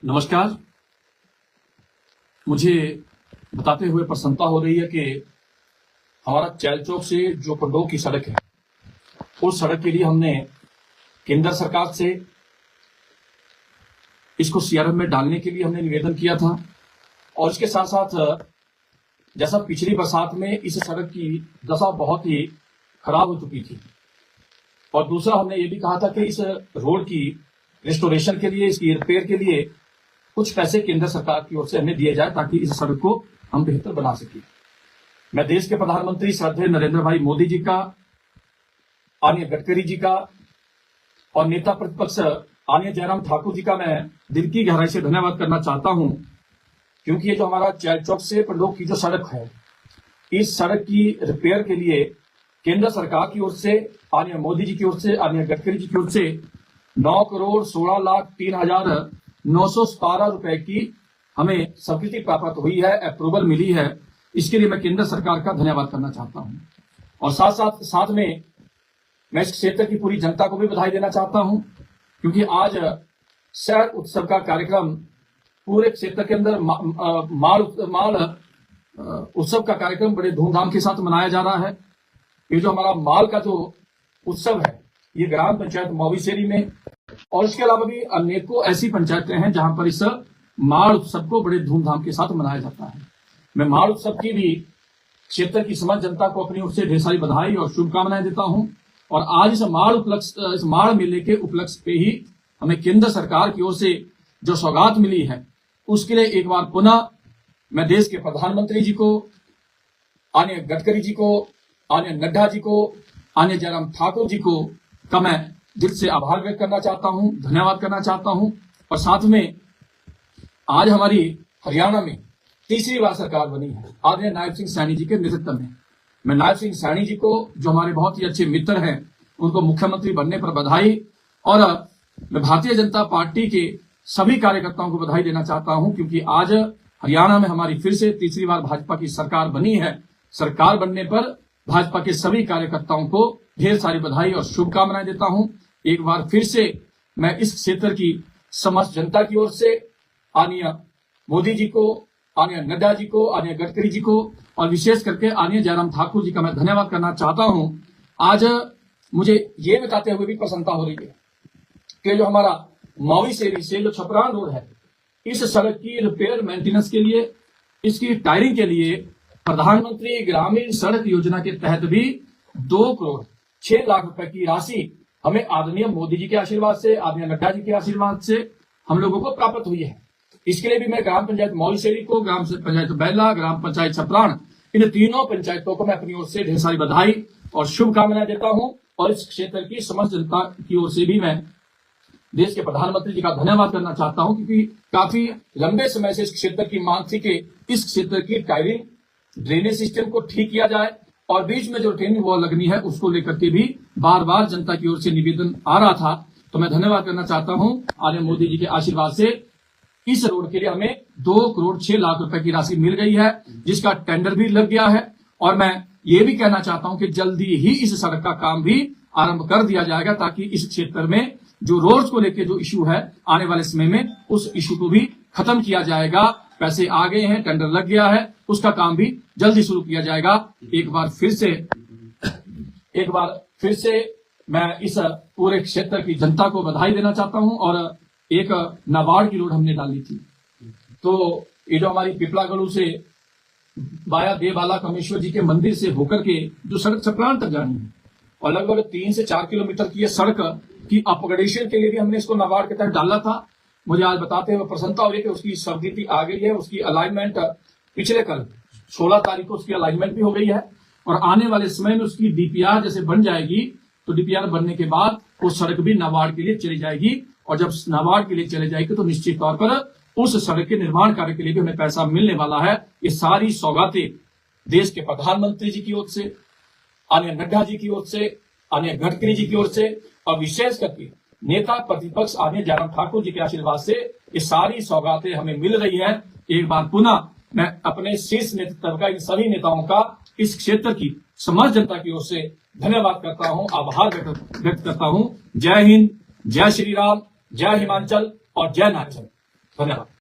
नमस्कार। मुझे बताते हुए प्रसन्नता हो रही है कि हमारा चैल चौक से जो पंडोह की सड़क है, उस सड़क के लिए हमने केंद्र सरकार से इसको सीआरएफ में डालने के लिए हमने निवेदन किया था। और इसके साथ साथ जैसा पिछली बरसात में इस सड़क की दशा बहुत ही खराब हो चुकी थी, और दूसरा हमने ये भी कहा था कि इस रोड की रिस्टोरेशन के लिए, इसकी रिपेयर के लिए कुछ पैसे केंद्र सरकार की ओर से हमें दिए जाए ताकि इस सड़क को हम बेहतर बना सकें। मैं देश के प्रधानमंत्री श्रद्धेय नरेंद्र भाई मोदी जी का, आदरणीय गडकरी जी का और नेता प्रतिपक्ष आदरणीय जयराम ठाकुर जी का मैं दिल की गहराई से धन्यवाद करना चाहता हूं, क्योंकि ये जो हमारा चैल चौक से पंडोह की जो सड़क है, इस सड़क की रिपेयर के लिए केंद्र सरकार की ओर से, आदरणीय मोदी जी की ओर से, आदरणीय गडकरी जी की ओर से 9,16,03,917 रुपए की हमें स्वीकृति प्राप्त हुई है, अप्रूवल मिली है। इसके लिए मैं केंद्र सरकार का धन्यवाद करना चाहता हूं। और साथ में मैं इस क्षेत्र की पूरी जनता को भी बधाई देना चाहता हूं, क्योंकि आज शहर उत्सव का कार्यक्रम पूरे क्षेत्र के अंदर माल उत्सव का कार्यक्रम बड़े धूमधाम के साथ मनाया जा रहा है। ये जो हमारा माल का जो उत्सव है, ये ग्राम पंचायत मौवीसेरी में और इसके अलावा भी अनेकों ऐसी पंचायतें हैं जहां पर इस माल उत्सव को बड़े धूमधाम के साथ मनाया जाता है। मैं माल उत्सव की भी क्षेत्र की समस्त जनता को अपनी ओर से ढेर सारी बधाई और शुभकामनाएं देता हूं। और आज इस माल मेले के उपलक्ष्य पे ही हमें केंद्र सरकार की ओर से जो सौगात मिली है, उसके लिए एक बार पुनः मैं देश के प्रधानमंत्री जी को, आदरणीय गडकरी जी को, आदरणीय नड्डा जी को, आदरणीय जयराम ठाकुर जी को का मैं दिल से आभार व्यक्त करना चाहता हूं, धन्यवाद करना चाहता हूं। और साथ में आज हमारी हरियाणा में तीसरी बार सरकार बनी है आदरणीय नायब सिंह सैनी जी के नेतृत्व में। मैं नायब सिंह सैनी जी को, जो हमारे बहुत ही अच्छे मित्र हैं, उनको मुख्यमंत्री बनने पर बधाई, और मैं भारतीय जनता पार्टी के सभी कार्यकर्ताओं को बधाई देना चाहता हूं, क्योंकि आज हरियाणा में हमारी फिर से तीसरी बार भाजपा की सरकार बनी है। सरकार बनने पर भाजपा के सभी कार्यकर्ताओं को ढेर सारी बधाई और शुभकामनाएं देता हूं। एक बार फिर से मैं इस क्षेत्र की समस्त जनता की ओर से आदरणीय मोदी जी को, आदरणीय नड्डा जी को, आदरणीय गडकरी जी को और विशेष करके आदरणीय जयराम ठाकुर जी का मैं धन्यवाद करना चाहता हूं। आज मुझे ये बताते हुए भी प्रसन्नता हो रही है कि जो हमारा मौवीसेरी से जो छपरान रोड है, इस सड़क की रिपेयर मेंटेनेंस के लिए, इसकी टायरिंग के लिए प्रधानमंत्री ग्रामीण सड़क योजना के तहत भी 2,06,00,000 रुपए की राशि हमें आदरणीय मोदी जी के आशीर्वाद से, आदरणीय नड्डा जी के आशीर्वाद से हम लोगों को प्राप्त हुई है। इसके लिए भी मैं ग्राम पंचायत मौवीसेरी को, ग्राम पंचायत बैला, ग्राम पंचायत छपरान, इन तीनों पंचायतों को मैं अपनी ओर से ढेर सारी बधाई और शुभकामनाएं देता हूं। और इस क्षेत्र की समस्त जनता की ओर से भी मैं देश के प्रधानमंत्री जी का धन्यवाद करना चाहता हूं, क्योंकि काफी लंबे समय से इस क्षेत्र की मांग थी कि इस क्षेत्र की टायरिंग, ड्रेनेज सिस्टम को ठीक किया जाए, और बीच में जो ट्रेनिंग वॉल लगनी है उसको लेकर के भी बार बार जनता की ओर से निवेदन आ रहा था। तो मैं धन्यवाद करना चाहता हूं, आदरणीय मोदी जी के आशीर्वाद से इस रोड के लिए हमें 2,06,00,000 रुपए की राशि मिल गई है, जिसका टेंडर भी लग गया है। और मैं ये भी कहना चाहता हूं कि जल्दी ही इस सड़क का काम भी आरंभ कर दिया जाएगा, ताकि इस क्षेत्र में जो रोड्स को लेकर जो इश्यू है, आने वाले समय में उस इश्यू को भी खत्म किया जाएगा। पैसे आ गए हैं, टेंडर लग गया है, उसका काम भी जल्दी शुरू किया जाएगा। एक बार फिर से मैं इस पूरे क्षेत्र की जनता को बधाई देना चाहता हूं। और एक नाबार्ड की रोड हमने डाली थी, तो ये जो हमारी पिपलागढ़ से बाया देवाला कामेश्वर जी के मंदिर से होकर के जो सड़क छपरान तक जानी है, और लगभग 3 से 4 किलोमीटर की ये सड़क की अपग्रेडेशन के लिए भी हमने इसको नाबार्ड के तहत डाला था। मुझे आज बताते हुए प्रसन्नता हो रही है कि उसकी स्वीकृति आ गई है। उसकी अलाइनमेंट पिछले कल 16 तारीख को उसकी अलाइनमेंट भी हो गई है, और आने वाले समय में उसकी डीपीआर जैसे बन जाएगी, तो डीपीआर बनने के बाद वो सड़क भी नाबार्ड के लिए चली जाएगी। और जब नाबार्ड के लिए चले जाएगी तो निश्चित तौर पर उस सड़क के निर्माण कार्य के लिए भी हमें पैसा मिलने वाला है। ये सारी सौगातें देश के प्रधानमंत्री जी की ओर से, आदरणीय नड्डा जी की ओर से, आदरणीय गडकरी जी की ओर से, और विशेष करके नेता प्रतिपक्ष आदरणीय जयराम ठाकुर जी के आशीर्वाद से ये सारी सौगातें हमें मिल रही है। एक बार पुनः मैं अपने शीर्ष नेतृत्व का, इन सभी नेताओं का इस क्षेत्र की समस्त जनता की ओर से धन्यवाद करता हूं, आभार व्यक्त करता हूं। जय हिंद, जय श्री राम, जय हिमाचल और जय नाचल। धन्यवाद।